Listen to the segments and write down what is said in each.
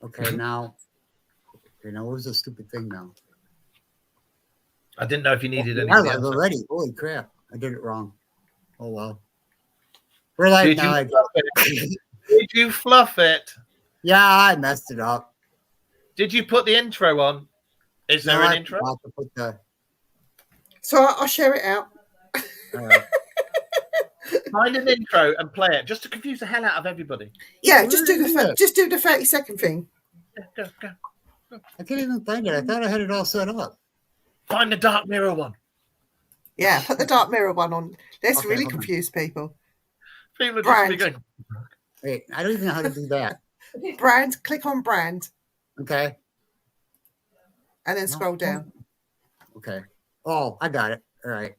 Okay, now what was the stupid thing now? I didn't know if you needed anything I else. already. Holy crap! I did it wrong. Oh well. We're live now. Did you fluff it? Yeah, I messed it up. Did you put the intro on? Is there an intro? To put the... So I'll share it out. Find an intro and play it, just to confuse the hell out of everybody. Yeah, just do the 30-second thing. Go. I can't even find it. I thought I had it all set up. Find the Dark Mirror one. Yeah, put the Dark Mirror one on. Let's really confuse people. People are just going. Wait, I don't even know how to do that. Brand, click on brand. Okay. And then scroll down. Okay. Oh, I got it. All right.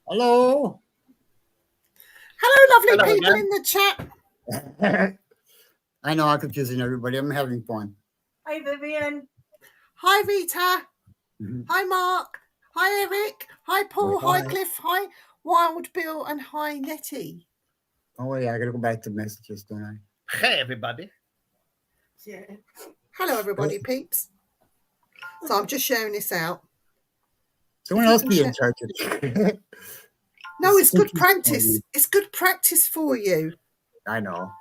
Hello. Hello, lovely people in the chat. I know I'm confusing everybody. I'm having fun. Hi, Vivian. Hi, Rita. Hi, Mark. Hi, Eric. Hi, Paul. Hi, Cliff. Hi, Wild Bill. And hi, Nettie. Oh, yeah. I got to go back to messages, don't I? Hey, everybody. Yeah. Hello, everybody, peeps. So I'm just sharing this out. Someone else be in charge of it. No, it's good practice. It's good practice for you. I know.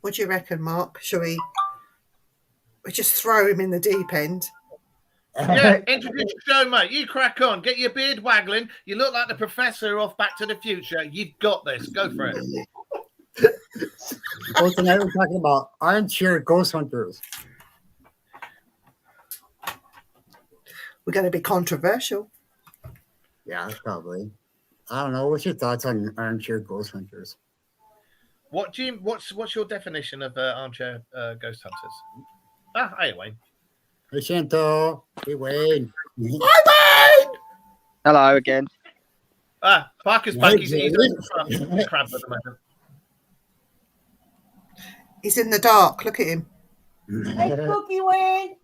What do you reckon, Mark? Shall we just throw him in the deep end? Yeah, introduce your show, mate. You crack on. Get your beard waggling. You look like the professor off Back to the Future. You've got this. Go for it. Well, tonight we're talking about Armchair Ghost Hunters. We're going to be controversial. Yeah, probably. I don't know. What's your thoughts on Armchair Ghost Hunters? What's your definition of armchair ghost hunters? Hey, Wayne. Hey, Shanto. Hey, Wayne. Hi, Wayne. Hello again. Parker's back. He's the crab at the moment. He's in the dark. Look at him. Hey, Spooky Wayne.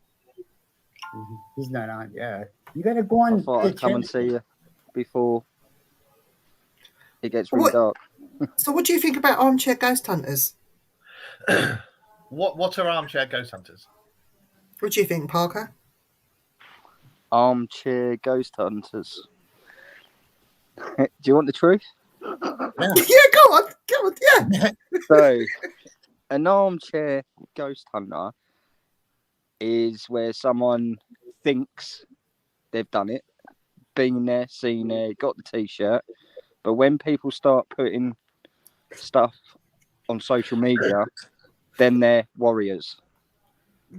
He's not on. Yeah. You got to go on. I thought I'd come and see you before it gets really dark. So what do you think about Armchair Ghost Hunters? What are Armchair Ghost Hunters? What do you think, Parker? Armchair Ghost Hunters. Do you want the truth? Yeah, go on, yeah. So, an armchair ghost hunter is where someone thinks they've done it, been there, seen it, got the t-shirt, but when people start putting stuff on social media, then they're warriors.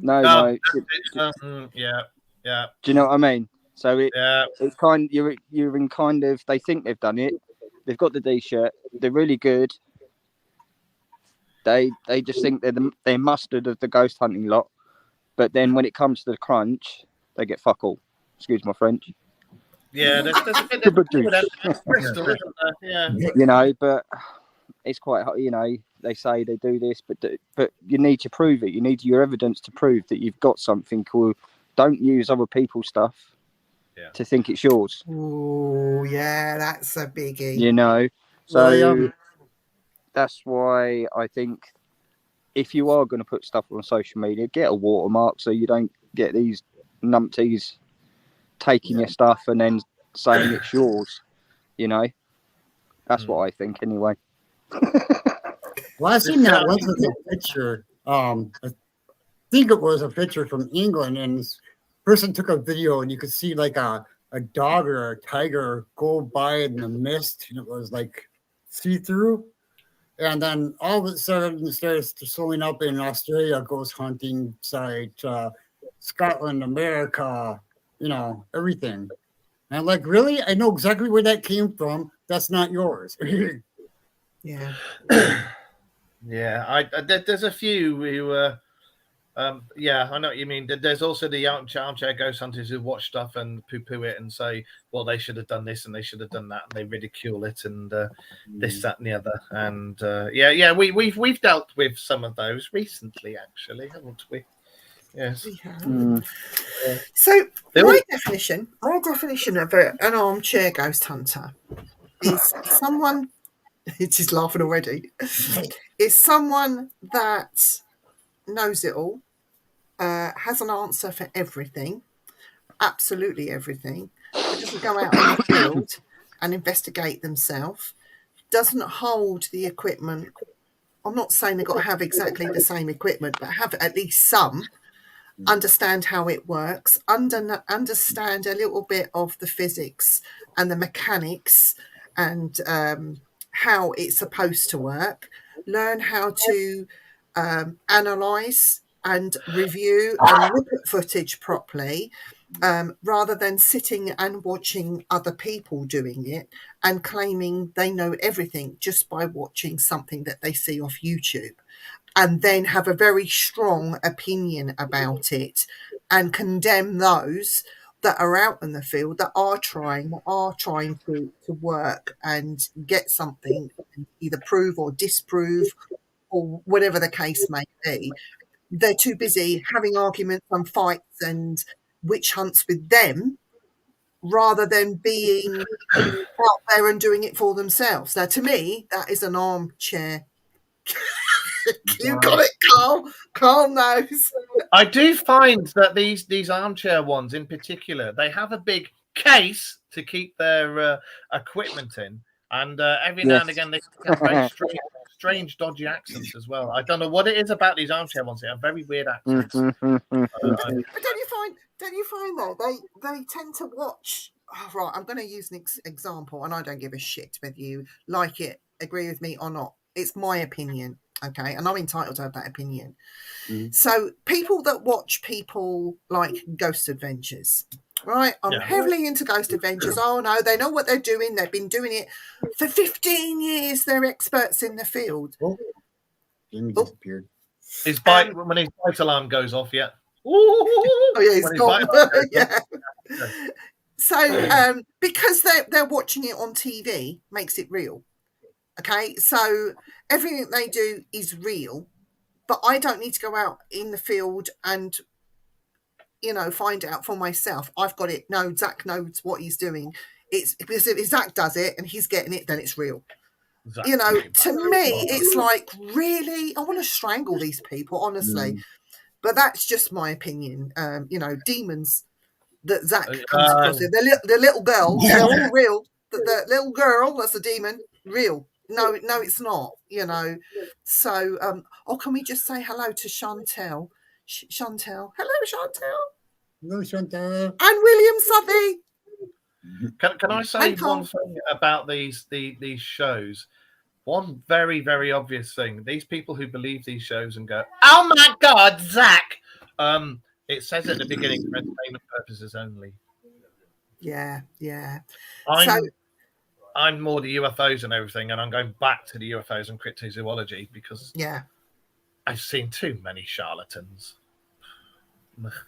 Yeah. Do you know what I mean? So it's kind. You're in kind of. They think they've done it. They've got the t-shirt. They're really good. They just think they're mustard of the ghost hunting lot. But then when it comes to the crunch, they get fuck all. Excuse my French. Yeah, there's a bit of Bristol, isn't there? Yeah. You know, but it's quite hard. You know, they say they do this, but you need to prove it. You need your evidence to prove that you've got something cool. Don't use other people's stuff to think it's yours. Oh, yeah, that's a biggie. You know, so that's why I think if you are going to put stuff on social media, get a watermark so you don't get these numpties taking your stuff and then saying it's yours. You know, that's what I think anyway. Well, I seen that once with a picture. I think it was a picture from England, and this person took a video, and you could see like a dog or a tiger go by in the mist, and it was like see-through. And then all of a sudden, it starts showing up in Australia, ghost hunting site, Scotland, America, you know, everything. And I'm like, really? I know exactly where that came from. That's not yours. Yeah. Yeah, there's a few who, yeah, I know what you mean. There's also the armchair ghost hunters who watch stuff and poo-poo it and say, well, they should have done this and they should have done that, and they ridicule it and this, that, and the other. And yeah, we've dealt with some of those recently, actually, haven't we? Yes. We have. Mm. So They my all- definition of an armchair ghost hunter is someone. It is laughing already. Is someone that knows it all, has an answer for everything, absolutely everything, but doesn't go out in the field and investigate themselves, doesn't hold the equipment. I'm not saying they've got to have exactly the same equipment, but have at least some, understand how it works, understand a little bit of the physics and the mechanics and how it's supposed to work, learn how to analyze and review and look at footage properly, rather than sitting and watching other people doing it and claiming they know everything just by watching something that they see off YouTube, and then have a very strong opinion about it and condemn those that are out in the field that are trying to work and get something, either prove or disprove or whatever the case may be. They're too busy having arguments and fights and witch hunts with them rather than being out there and doing it for themselves. Now, to me, that is an armchair. You got it, Carl. Carl knows. I do find that these armchair ones in particular, they have a big case to keep their equipment in, and every now and again they have very strange, dodgy accents as well. I don't know what it is about these armchair ones; they have very weird accents. But don't you find though they tend to watch? Oh, right, I'm going to use an example, and I don't give a shit whether you like it, agree with me or not. It's my opinion, okay, and I'm entitled to have that opinion. So people that watch people like Ghost Adventures, right? I'm heavily into Ghost Adventures. Oh no, they know what they're doing. They've been doing it for 15 years. They're experts in the field. Jimmy disappeared. His bite when his bite alarm goes off, yeah. Oh yeah, he's gone. Yeah. Yeah. So because they're watching it on TV makes it real. Okay, so everything they do is real, but I don't need to go out in the field and find out for myself. I've got it. No, Zach knows what he's doing. It's because if Zach does it and he's getting it, then it's real. Exactly. To me, it's like, really, I want to strangle these people, honestly. But that's just my opinion. Demons that Zach comes across. The little girl, they're all real. The little girl, that's a demon, real. No, it's not, So, can we just say hello to Chantel? Chantel. Hello, Chantel. Hello, Chantal. And William Southey. Can I say one thing about these shows? One very, very obvious thing. These people who believe these shows and go, oh my God, Zach! It says at the beginning, for entertainment purposes only. Yeah. I'm more the UFOs and everything, and I'm going back to the UFOs and cryptozoology because I've seen too many charlatans.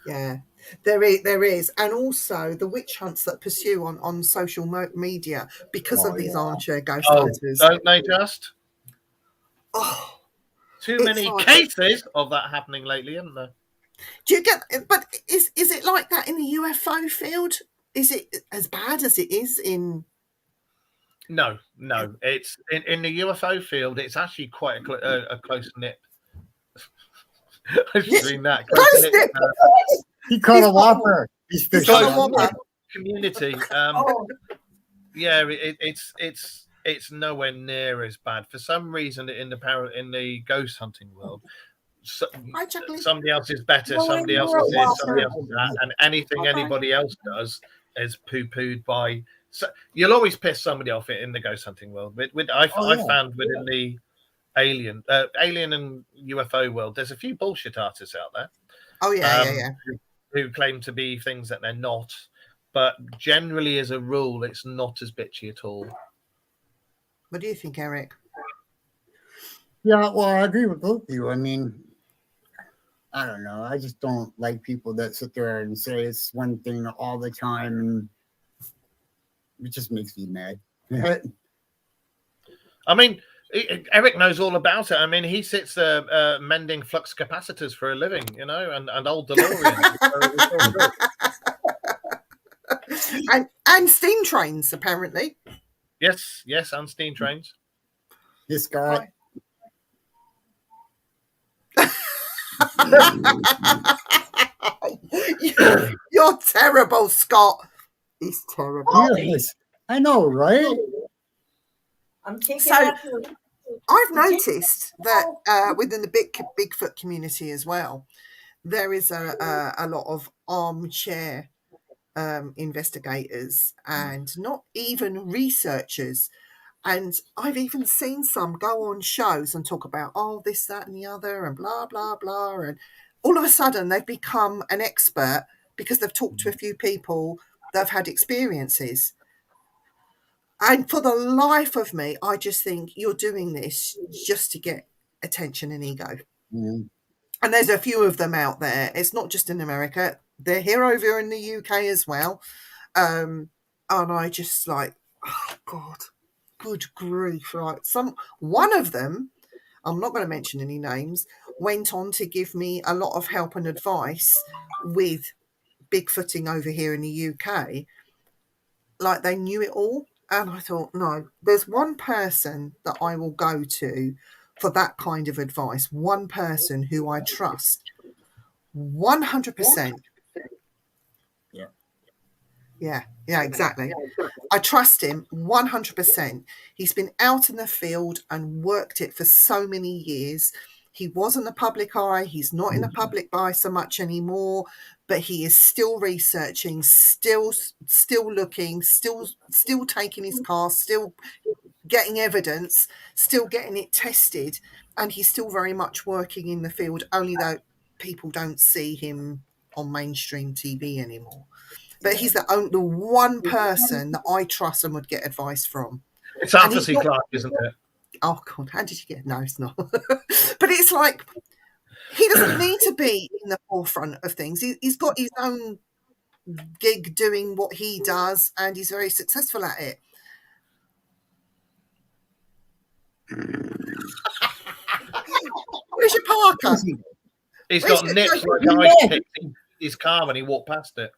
Yeah, there is, and also the witch hunts that pursue on social media because of these armchair ghost hunters. Don't they just? Oh, too many cases of that happening lately, isn't there? Do you get? But is it like that in the UFO field? Is it as bad as it is in? No. It's in the UFO field. It's actually quite a close knit. I've seen that. He caught a whopper. He's Community. Yeah, it's nowhere near as bad. For some reason, in the ghost hunting world, somebody else is better. Somebody else is this. Somebody else is that, and anything anybody else does is poo-pooed by. So you'll always piss somebody off in the ghost hunting world. I found within the alien and UFO world, there's a few bullshit artists out there. Oh yeah. Who claim to be things that they're not, but generally, as a rule, it's not as bitchy at all. What do you think, Eric? Yeah, well, I agree with both of you. I mean, I don't know. I just don't like people that sit there and say it's one thing all the time, and it just makes me mad. I mean, Eric knows all about it. I mean, he sits mending flux capacitors for a living, you know, and old DeLorean. and steam trains, apparently. Yes, and steam trains. This guy. You're terrible, Scott. He's terrible. Yes, I know, right? I'm taking So, I've noticed that within the Bigfoot community as well, there is a lot of armchair investigators and not even researchers. And I've even seen some go on shows and talk about, oh, this, that, and the other, and blah, blah, blah. And all of a sudden, they've become an expert because they've talked to a few people that have had experiences. And for the life of me, I just think you're doing this just to get attention and ego. Mm-hmm. And there's a few of them out there. It's not just in America. They're here over in the UK as well. And I just like, oh, God, good grief. Right. One of them, I'm not going to mention any names, went on to give me a lot of help and advice with Bigfooting over here in the UK. Like they knew it all. And I thought, no, there's one person that I will go to for that kind of advice. One person who I trust 100%. Yeah, exactly. I trust him 100%. He's been out in the field and worked it for so many years. He was in the public eye. He's not in the public eye so much anymore, but he is still researching, still looking, still taking his car, still getting evidence, still getting it tested, and he's still very much working in the field, only though people don't see him on mainstream TV anymore. But he's the one person that I trust and would get advice from. It's Arthur C. Clarke, isn't it? Oh, God, how did you get? No, it's not. But it's like, he doesn't need to be in the forefront of things. He's got his own gig doing what he does, and he's very successful at it. Where's your Parker? He's got nips like ice picked in his car when he walked past it.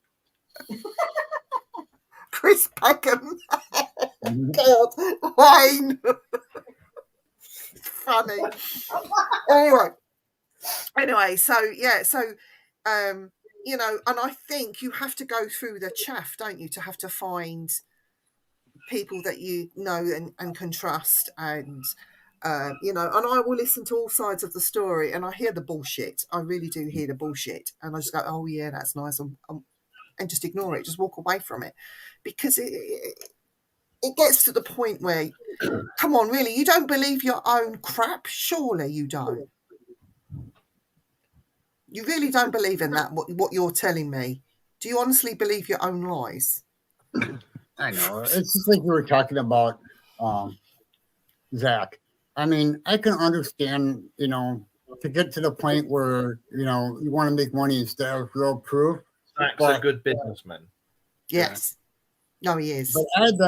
Chris Peckham. God, Wayne. Funny. Anyway, so you know, and I think you have to go through the chaff, don't you, to have to find people that you know and can trust, and you know, and I will listen to all sides of the story, and I hear the bullshit. I really do hear the bullshit, and I just go, oh yeah, that's nice, and just ignore it, just walk away from it, because it gets to the point where, come on, really, you don't believe your own crap? Surely you don't. You really don't believe in that, what you're telling me? Do you honestly believe your own lies? I know. It's just like we were talking about Zach. I mean, I can understand, you know, to get to the point where, you know, you want to make money instead of real proof. Zach's a good businessman. Yes. No, he is. But I'd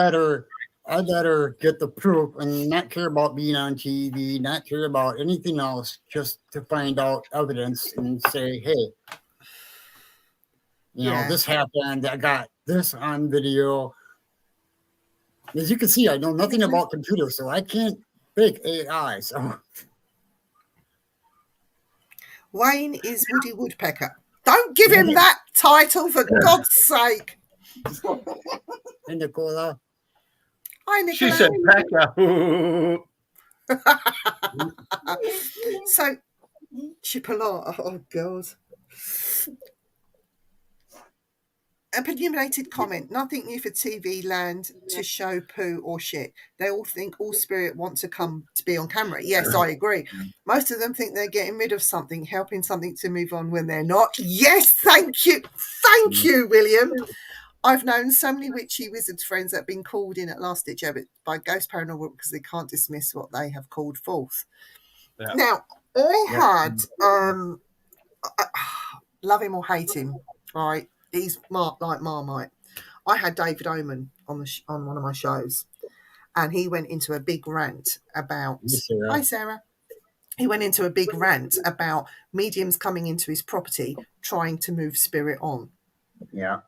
rather get the proof and not care about being on TV, not care about anything else, just to find out evidence and say, hey, you know, this happened. I got this on video. As you can see, I know nothing about computers, so I can't fake AI. So Wayne is Woody Woodpecker. Don't give him that title, for God's sake. And Nicola. Hi, Nicola. She said Pecker. So, Chipolata, oh God. Opinionated comment. Nothing new for TV land to show poo or shit. They all think all spirit want to come to be on camera. Yes, I agree. Most of them think they're getting rid of something, helping something to move on when they're not. Yes, thank you. Thank you, William. I've known so many witchy wizard friends that have been called in at last ditch effort by ghost paranormal because they can't dismiss what they have called forth. Yeah. Now, I had love him or hate him, right? He's like Marmite. I had David Oman on on one of my shows, and he went into a big rant about. Hi, Sarah. He went into a big rant about mediums coming into his property trying to move spirit on. Yeah.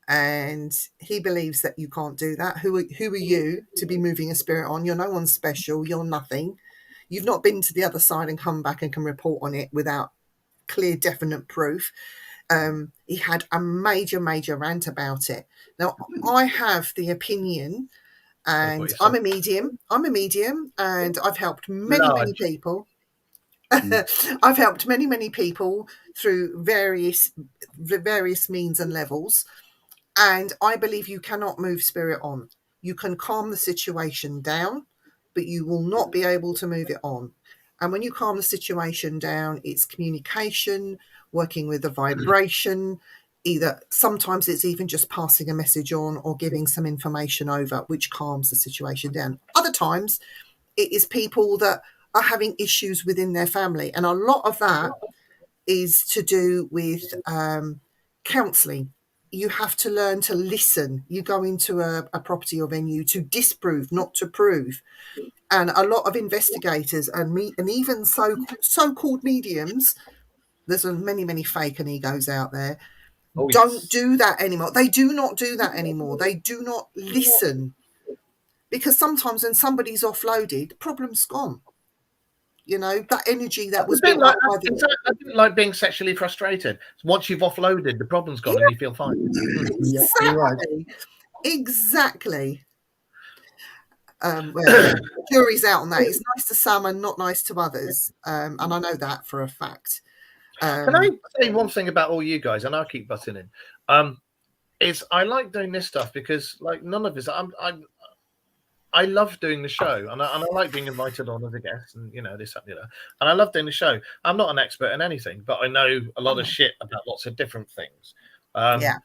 And he believes that you can't do that. Who are you to be moving a spirit on? You're no one special. You're nothing. You've not been to the other side and come back and can report on it without clear, definite proof. He had a major rant about it. Now, I have the opinion, and I'm a medium, and I've helped many people. I've helped many people through various means and levels. And I believe you cannot move spirit on. You can calm the situation down, but you will not be able to move it on. And when you calm the situation down, it's communication, working with the vibration. Sometimes it's even just passing a message on or giving some information over, which calms the situation down. Other times it is people that are having issues within their family. And a lot of that is to do with counselling. You have to learn to listen. You go into a property or venue to disprove, not to prove. And a lot of investigators and even so-called mediums, there's many fake and egos out there, don't do that anymore. They do not do that anymore. They do not listen. Because sometimes when somebody's offloaded, the problem's gone. You know, that energy that was built up by like being sexually frustrated. Once you've offloaded, the problem's gone and you feel fine. Exactly. Well, jury's out on that. It's nice to some and not nice to others. And I know that for a fact. Can I say one thing about all you guys, and I'll keep butting in? Is I like doing this stuff because, like, none of us. I love doing the show, and I like being invited on as a guest, and this, that, and the other. And I love doing the show. I'm not an expert in anything, but I know a lot of shit about lots of different things. Yeah.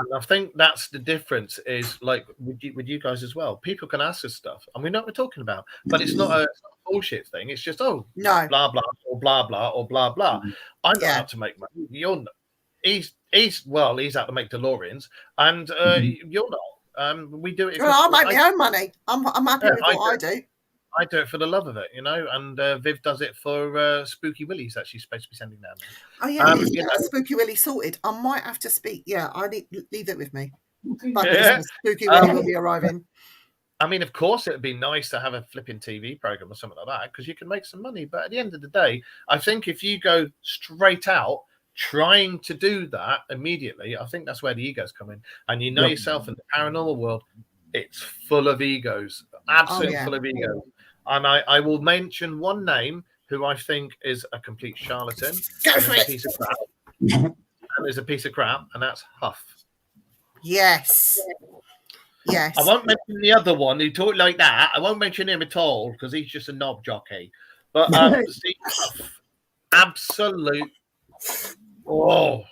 And I think that's the difference. Is like with you guys as well. People can ask us stuff, and we know what we're talking about, but it's not a bullshit thing. It's just no, blah blah or blah blah or blah blah. I'm not out to make money. He's out to make DeLoreans, and you're not. We do it. Well, I make my own money. I'm happy with what I do. I do it for the love of it, and Viv does it for Spooky Willies that she's supposed to be sending down. Oh yeah, Spooky Willie sorted. I might have to speak. Yeah, leave it with me. By Christmas, Spooky Willie will be arriving. I mean, of course, it'd be nice to have a flipping TV program or something like that because you can make some money. But at the end of the day, I think if you go straight out trying to do that immediately, I think that's where the egos come in. And yourself in the paranormal world, it's full of egos, absolutely full of egos. And I will mention one name who I think is a complete charlatan. Go for it. Piece of crap. And there's a piece of crap, and that's Huff. Yes. Yes. I won't mention the other one who talked like that. I won't mention him at all because he's just a knob jockey. But Steve Huff, absolute. Oh.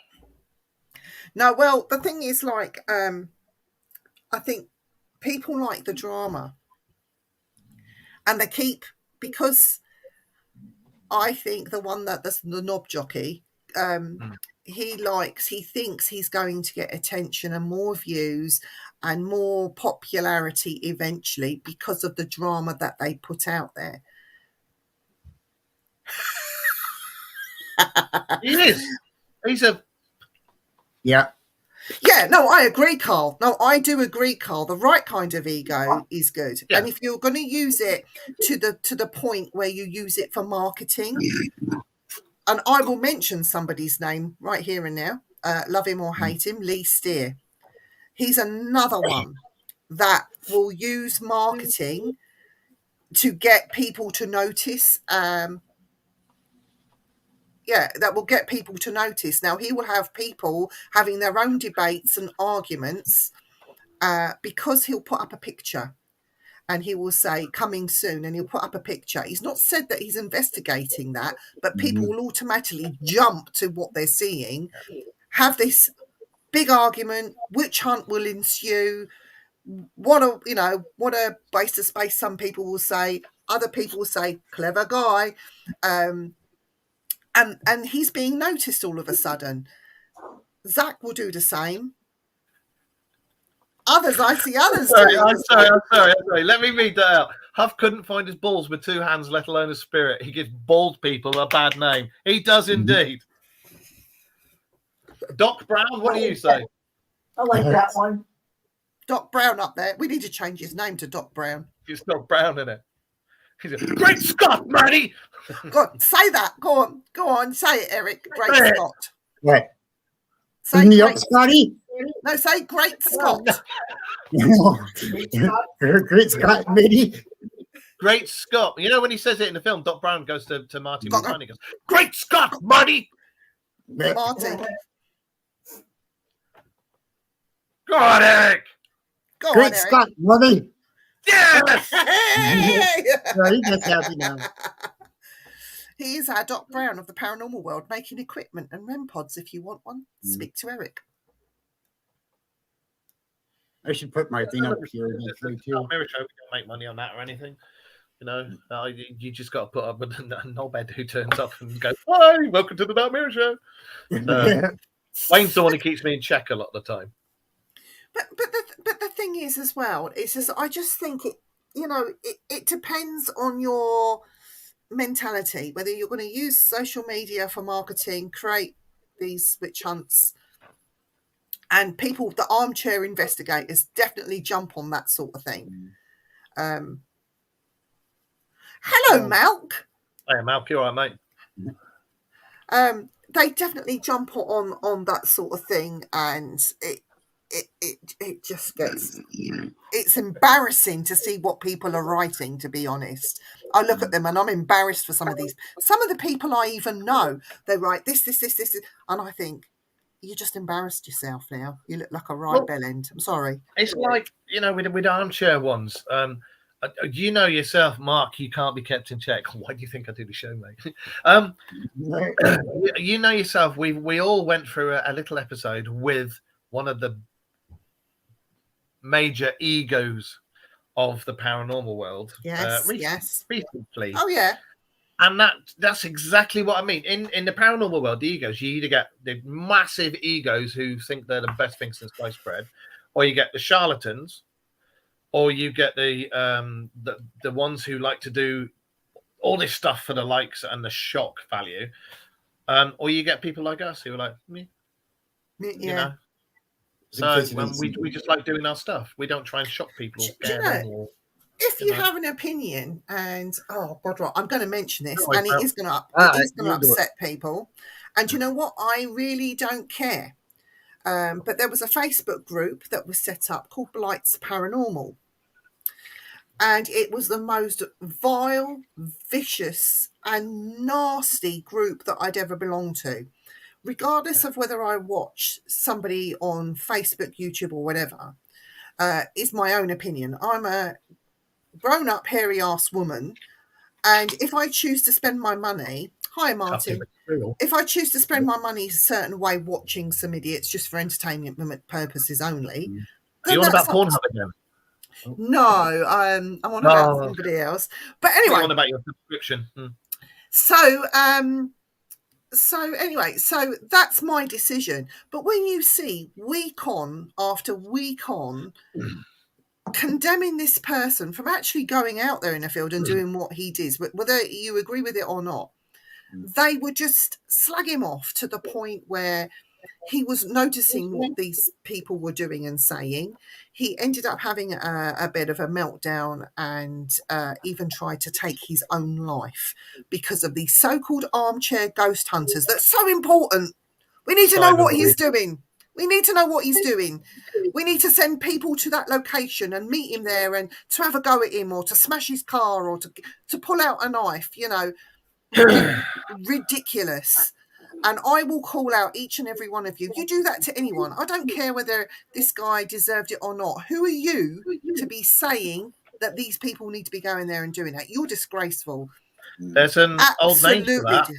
No, well, the thing is, like, I think people like the drama. And they keep, because I think the one that's the knob jockey, he thinks he's going to get attention and more views and more popularity eventually because of the drama that they put out there. He is. He's a. Yeah. Yeah, no, I agree, Carl. No, I do agree, Carl. The right kind of ego is good. Yeah. And if you're going to use it to the point where you use it for marketing, and I will mention somebody's name right here and now, love him or hate him, Lee Steer. He's another one that will use marketing to get people to notice. That will get people to notice. Now, he will have people having their own debates and arguments because he'll put up a picture and he will say, coming soon, and he'll put up a picture. He's not said that he's investigating that, but people will automatically jump to what they're seeing, have this big argument, witch hunt will ensue. What a waste of space, some people will say. Other people will say, clever guy. And he's being noticed all of a sudden. Zach will do the same. I see others doing I'm sorry. Let me read that out. Huff couldn't find his balls with 2 hands, let alone a spirit. He gives bald people a bad name. He does indeed. Doc Brown, what do you say? I like that one. Doc Brown up there. We need to change his name to Doc Brown. It's Doc Brown in it. He's a great Scott, Matty. Go on, say that. Go on, say it, Eric. Great Say it. Scott. What? Say Bring me up, great, Scotty. no, say Great Scott. Great Scott, matey. Great Scott. You know when he says it in the film, Doc Brown goes to Marty Doc- McFly and he goes, great Scott, Marty. Marty. Go on, Eric. Go on, Great Eric. Scott, mother. Yes. Hey! He's just happy now. He is our Doc Brown of the paranormal world, making equipment and REM pods. If you want one, speak to Eric. I should put my thing up here eventually It's not too. a mirror show. We don't make money on that or anything. You know, you just got to put up with a knobhead who turns up and goes, "Hi, welcome to the Dark Mirror Show." Wayne's the one who keeps me in check a lot of the time. But the thing is as well, it's just I just think it depends on your mentality, whether you're going to use social media for marketing, create these witch hunts, and people, the armchair investigators, definitely jump on that sort of thing. Hello, Malk. Hey, Malk, you all right, mate? They definitely jump on that sort of thing, and it just gets, it's embarrassing to see what people are writing, to be honest. I look at them and I'm embarrassed for some of the people I even know. They write this, and I think, you just embarrassed yourself now. You look like a right bell end. I'm sorry. It's like, with armchair ones. You know yourself, Mark, you can't be kept in check. Why do you think I do the show, mate? You know yourself, we all went through a little episode with one of the major egos of the paranormal world. Yes, recently. Oh, yeah. And that's exactly what I mean. In the paranormal world, the egos, you either get the massive egos who think they're the best thing since sliced bread, or you get the charlatans, or you get the ones who like to do all this stuff for the likes and the shock value, or you get people like us who are like, me, you know. So we just like doing our stuff. We don't try and shock people, scare them, or, if you have an opinion, and oh God, right, I'm going to mention this, No, and it is going to upset people. And you know what? I really don't care. But there was a Facebook group that was set up called Blight's Paranormal. And it was the most vile, vicious, and nasty group that I'd ever belonged to. Regardless of whether I watch somebody on Facebook, YouTube, or whatever, is my own opinion. I'm a grown-up, hairy-ass woman, and if I choose to spend my money... Hi, Martin. If I choose to spend my money a certain way watching some idiots just for entertainment purposes only... Are you on about Pornhub again? No, I'm on about somebody else. But anyway... You're on about your subscription. So anyway, so that's my decision. But when you see week on after week on condemning this person from actually going out there in the field and doing what he did, whether you agree with it or not, they would just slag him off to the point where he was noticing what these people were doing and saying. He ended up having a bit of a meltdown and even tried to take his own life because of these so-called armchair ghost hunters. That's so important. We need to know what he's doing. We need to know what he's doing. We need to send people to that location and meet him there and to have a go at him or to smash his car or to pull out a knife, ridiculous. And I will call out each and every one of you. You do that to anyone. I don't care whether this guy deserved it or not. Who are you to be saying that these people need to be going there and doing that? You're disgraceful. There's an old name for that. Absolutely.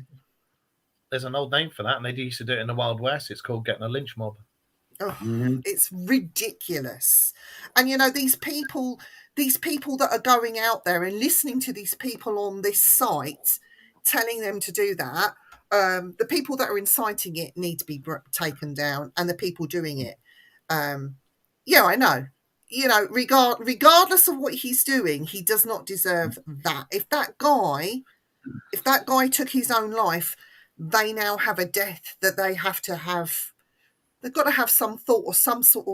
There's an old name for that, and they used to do it in the Wild West. It's called getting a lynch mob. Oh, Mhm. it's ridiculous. And these people that are going out there and listening to these people on this site telling them to do that, the people that are inciting it need to be taken down, and the people doing it, yeah, I know. Regardless of what he's doing, he does not deserve that. If that guy took his own life, they now have a death that they have to have. They've got to have some thought or some sort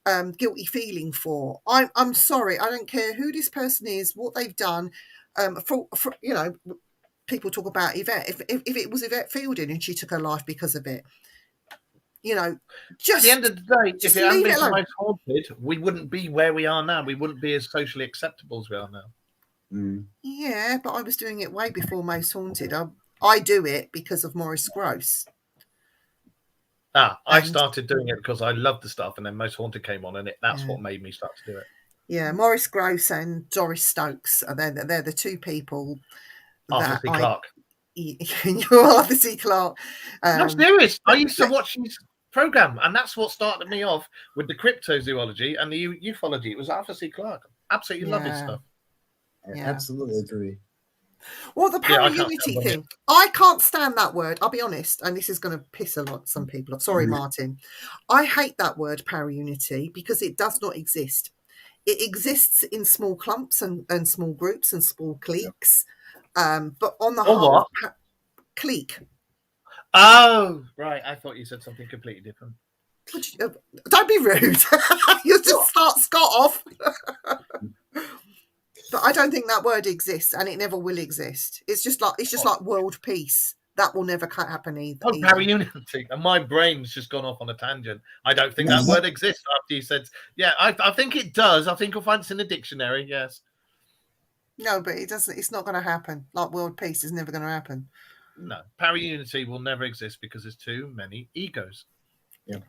of guilty feeling for. I'm sorry. I don't care who this person is, what they've done. For people talk about Yvette. If it was Yvette Fielding and she took her life because of it, At the end of the day, if it hadn't leave been it for alone. Most Haunted, we wouldn't be where we are now. We wouldn't be as socially acceptable as we are now. Mm. Yeah, but I was doing it way before Most Haunted. I do it because of Maurice Grosse. I started doing it because I loved the stuff, and then Most Haunted came on, and that's what made me start to do it. Yeah, Maurice Grosse and Doris Stokes. They're the two people Arthur C. Clarke. You're Arthur C. Clarke. No, serious. I used to watch his program, and that's what started me off with the cryptozoology and the ufology. It was Arthur C. Clarke. Absolutely love his stuff. I Yeah. absolutely agree. Well, the para-unity thing, I can't stand that word. I'll be honest, and this is going to piss some people off. Sorry, Martin. I hate that word para-unity because it does not exist. It exists in small clumps and small groups and small cliques. But on the whole, clique. Oh, right. I thought you said something completely different. Don't be rude. You'll just start Scott off. But I don't think that word exists, and it never will exist. It's just like world peace. That will never happen either. Oh, para-unity. And my brain's just gone off on a tangent. I don't think that word exists after you said, yeah, I think it does. I think you'll find it's in the dictionary, yes. No, but it doesn't. It's not going to happen. Like world peace is never going to happen. No, para-unity will never exist because there's too many egos. Yeah.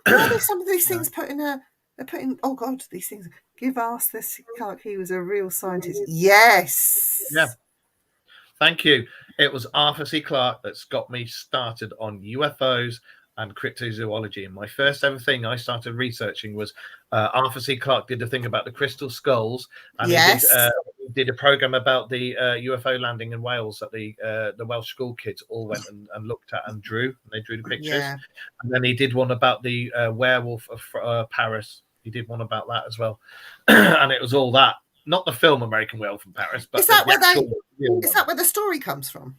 What are some of these things put in oh God, these things give Arthur C. Clarke, he was a real scientist. Yes. Yeah. Thank you. It was Arthur C. Clarke that's got me started on UFOs and cryptozoology. And my first ever thing I started researching was Arthur C. Clarke did a thing about the crystal skulls, and yes. he did a program about the UFO landing in Wales that the Welsh school kids all went and looked at and drew. And they drew the pictures. Yeah. And then he did one about the werewolf of Paris. He did one about that as well. And it was all that. Not the film American Werewolf in Paris, but is that where the story comes from?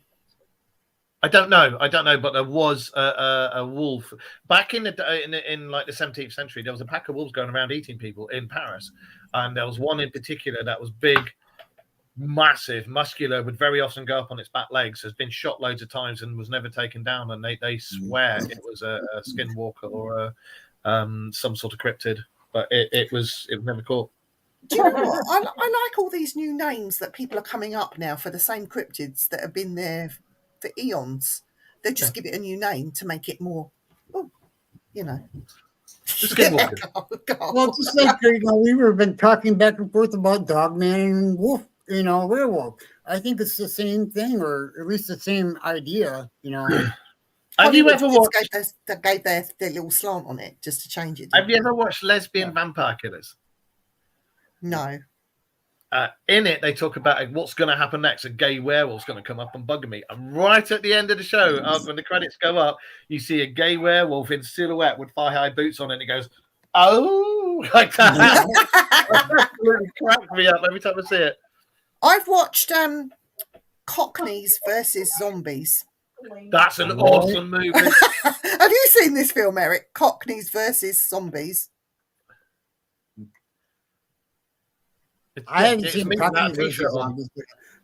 I don't know, but there was a wolf back in like the 17th century. There was a pack of wolves going around eating people in Paris, and there was one in particular that was big, massive, muscular, would very often go up on its back legs. Has been shot loads of times and was never taken down. And they swear it was a skinwalker or some sort of cryptid, but it was never caught. Do you know what? I like all these new names that people are coming up now for the same cryptids that have been there for eons. They just give it a new name to make it more, Well, just like we've been talking back and forth about Dogman and Wolf, werewolf. I think it's the same thing, or at least the same idea. Have you ever watched? They gave their little slant on it just to change it. Have you ever watched Lesbian Vampire Killers? No. In it, they talk about what's going to happen next. A gay werewolf's going to come up and bug me. And right at the end of the show, when the credits go up, you see a gay werewolf in silhouette with thigh-high boots on, and it goes, "Oh," like that. Absolutely cracks me up every time I see it. I've watched Cockneys versus Zombies. That's an awesome movie. Have you seen this film, Eric? Cockneys versus Zombies. I haven't seen Cockneys versus Zombies.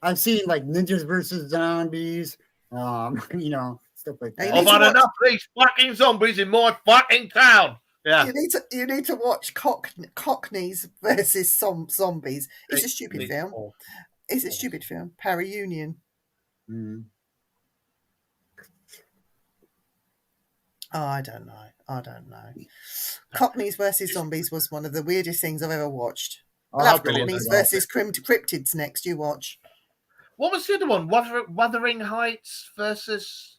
I've seen like Ninjas versus Zombies, stuff like that. I've had enough of these fucking zombies in my fucking town. Yeah, you need to watch Cockneys versus Zombies. It's a stupid film. It's a stupid film. Para-Union. Mm. Oh, I don't know. Cockneys versus Zombies was one of the weirdest things I've ever watched. I'll have Cockneys versus Cryptids next. You watch. What was the other one? Wuthering Heights versus.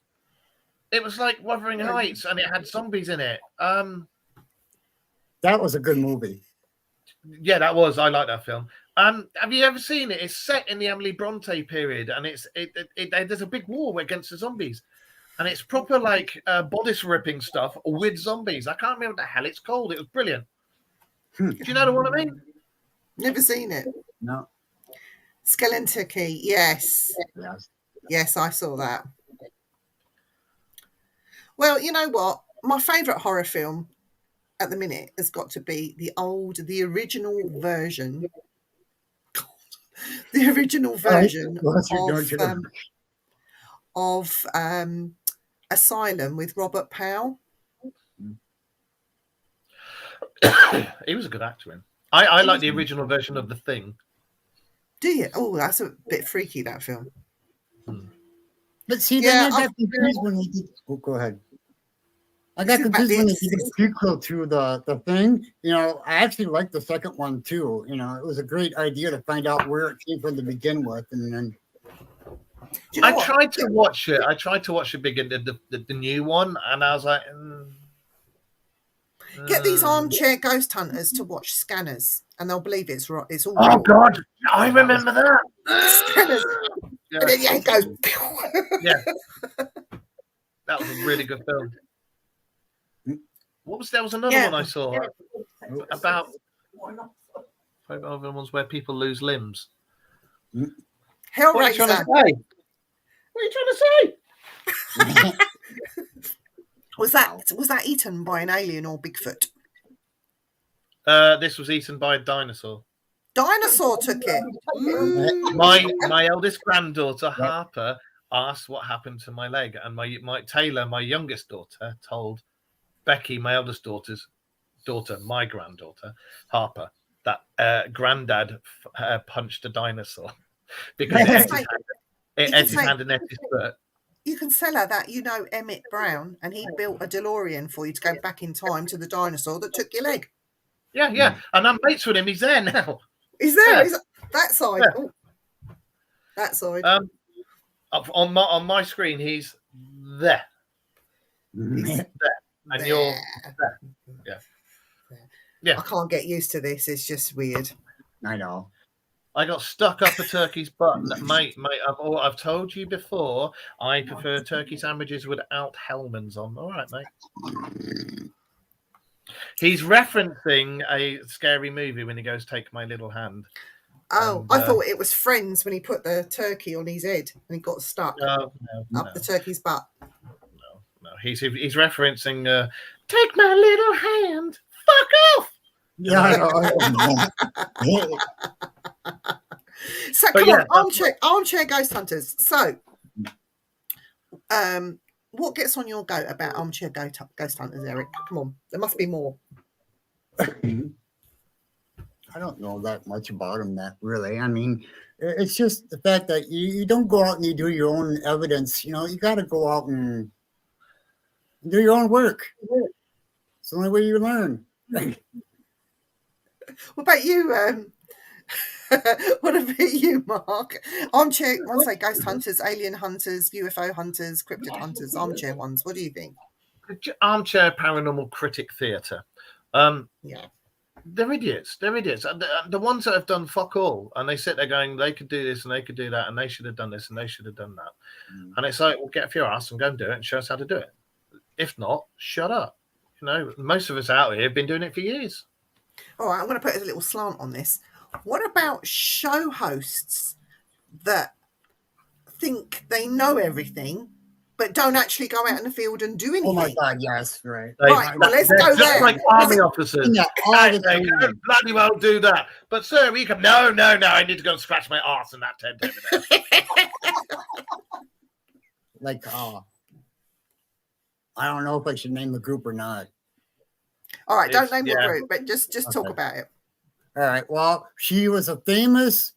It was like Wuthering Heights, and it had zombies in it. That was a good movie. Yeah, that was. I like that film. Have you ever seen it? It's set in the Emily Bronte period, and there's a big war against the zombies, and it's proper like bodice ripping stuff with zombies. I can't remember what the hell it's called. It was brilliant. Do you know what I mean? Never seen it. No. Skeleton Key. Yes. Yes. Yes, I saw that. Well, you know what? My favourite horror film at the minute has got to be the original version. The original version of Asylum with Robert Powell. He was a good actor in. I like the original version of The Thing. Do you? Oh, that's a bit freaky, that film. But see, then I got confused when he did. Oh, go ahead. I got confused when he did the sequel to the Thing. You know, I actually liked the second one too. You know, it was a great idea to find out where it came from to begin with, and then. You know I tried to watch it. I tried to watch the new one, and I was like, get these armchair ghost hunters to watch Scanners, and they'll believe it's all. Oh God, I remember that. Scanners. Yeah. And then it goes. Yeah, that was a really good film. There was another one I saw about other ones where people lose limbs. Hellraiser. What are you trying to say? What are you trying to say? Was that eaten by an alien or Bigfoot? This was eaten by a dinosaur. Dinosaur took it. My eldest granddaughter Harper asked what happened to my leg, and my Taylor, my youngest daughter, told Becky, my eldest daughter's daughter, my granddaughter Harper, that granddad punched a dinosaur because it ate his hand and ate his foot. You can sell her that, you know, Emmett Brown, and he built a DeLorean for you to go back in time to the dinosaur that took your leg. Yeah, and I'm mates with him. He's there now. Is there? Yeah. Is that side? Yeah. Oh, that side. On my screen, he's there. He's there. And you're there. Yeah. I can't get used to this. It's just weird. I know. I got stuck up a turkey's butt, mate. I've told you before. I prefer turkey sandwiches without Hellmann's on. All right, mate. He's referencing a scary movie when he goes, "Take my little hand." Oh, I thought it was Friends when he put the turkey on his head and he got stuck up the turkey's butt. No. He's referencing "Take my little hand." Fuck off. Yeah, I know. So come on, armchair ghost hunters. So, what gets on your goat about armchair ghost hunters, Eric? Come on, there must be more. I don't know that much about them, that really. I mean, it's just the fact that you don't go out and you do your own evidence. You know, you got to go out and do your own work. It's the only way you learn. What about you? What about you, Mark? Armchair, I want to say ghost hunters, alien hunters, UFO hunters, cryptid hunters, armchair ones. What do you think? Armchair paranormal critic theatre. Yeah. They're idiots. The ones that have done fuck all, and they sit there going, they could do this and they could do that, and they should have done this and they should have done that. And it's like, well, get off your ass and go and do it and show us how to do it. If not, shut up. You know, most of us out here have been doing it for years. All right, I'm going to put a little slant on this. What about show hosts that think they know everything, but don't actually go out in the field and do anything? Oh my God, yes, right. Right, well, let's go just there. like army officers. Yeah, They don't bloody well do that. But sir, we can. No, I need to go and scratch my arse in that tent over there. Like, I don't know if I should name the group or not. All right, don't name the group, but just talk about it. All right. Well, she was a famous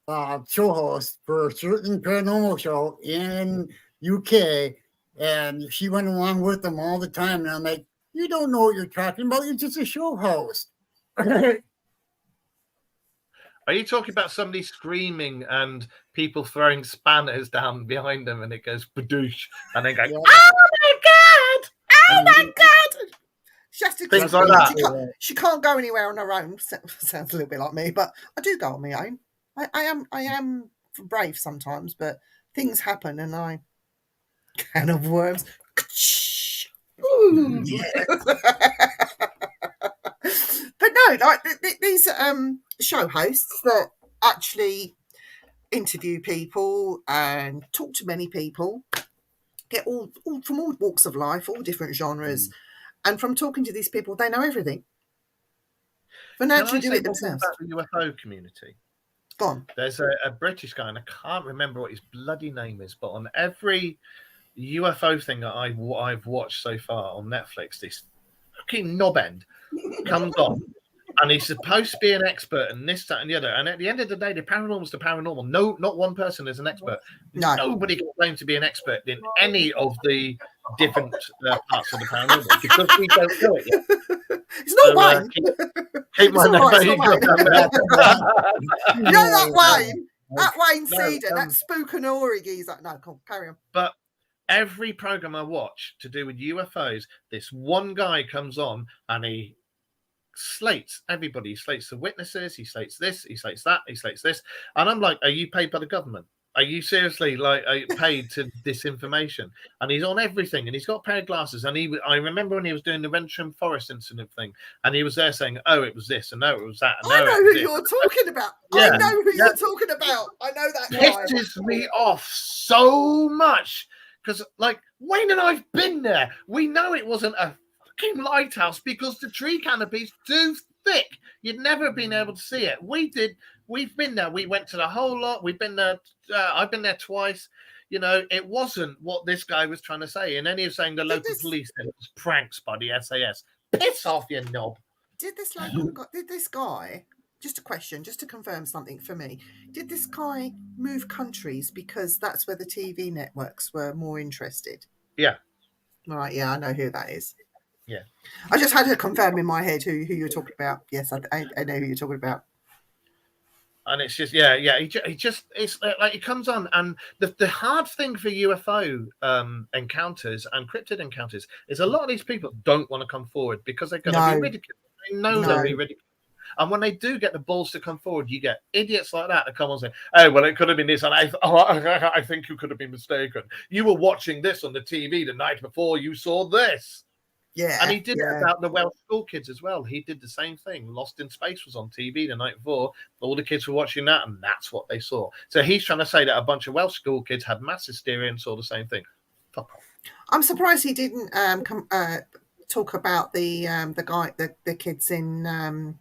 show host for a certain paranormal show in UK, and she went along with them all the time. And I'm like, you don't know what you're talking about. You're just a show host. Are you talking about somebody screaming and people throwing spanners down behind them and it goes badoosh and then going, Yeah. oh my God! Oh my God! She has to Things like that. She can't go anywhere on her own. Sounds a little bit like me, but I do go on my own. I am brave sometimes, but things happen and I can of worms. Ooh. But no, like these show hosts that actually interview people and talk to many people, get all from all walks of life, all different genres, and from talking to these people, they know everything. But Can actually I do say it one thing themselves. about the UFO community? Go on. There's a British guy, and I can't remember what his bloody name is, but on every UFO thing that I've watched so far on Netflix, this fucking knobend comes on, and he's supposed to be an expert in this, that, and the other. And at the end of the day, the paranormal's the paranormal. No, not one person is an expert. No. Nobody can claim to be an expert in any of the different parts of the paranormal because we don't know it yet. It's not Wayne. Keep my It's all right, name. it's not You You know that Wayne? That Wayne No, Cedar, that Spookanori geezer. No, come on, carry on. But every program I watch to do with UFOs, this one guy comes on and he slates everybody. He slates the witnesses. He slates this. He slates that. He slates this. And I'm like, are you paid by the government? Are you seriously paid to disinformation? And he's on everything, and he's got a pair of glasses. And I remember when he was doing the Rentram Forest incident thing, and he was there saying, "Oh, it was this, and no, it was that." And I no, know who you're talking about. Yeah. I know who you're talking about. I know that guy. Pisses me off so much because, like, Wayne and I've been there. We know it wasn't a fucking lighthouse because the tree canopy's too thick. You'd never been able to see it. We did. We've been there. We went to the whole lot. We've been there. I've been there twice. You know, it wasn't what this guy was trying to say. And then he was saying the local police said it was pranks by the SAS. Piss off, you knob. Did this guy, just a question, just to confirm something for me, did this guy move countries because that's where the TV networks were more interested? Yeah. Right, yeah, I know who that is. Yeah. I just had to confirm in my head who you're talking about. Yes, I know who you're talking about. And it's just, it's like he comes on, and the hard thing for UFO encounters and cryptid encounters is a lot of these people don't want to come forward because they're going to be ridiculed. They know they'll be ridiculed. And when they do get the balls to come forward, you get idiots like that come on and say, "Oh, well, it could have been this, and I think you could have been mistaken. You were watching this on the TV the night before you saw this." Yeah. And he did it about the Welsh school kids as well. He did the same thing. Lost in Space was on TV the night before. All the kids were watching that, and that's what they saw. So he's trying to say that a bunch of Welsh school kids had mass hysteria and saw the same thing. Fuck off. I'm surprised he didn't talk about the kids in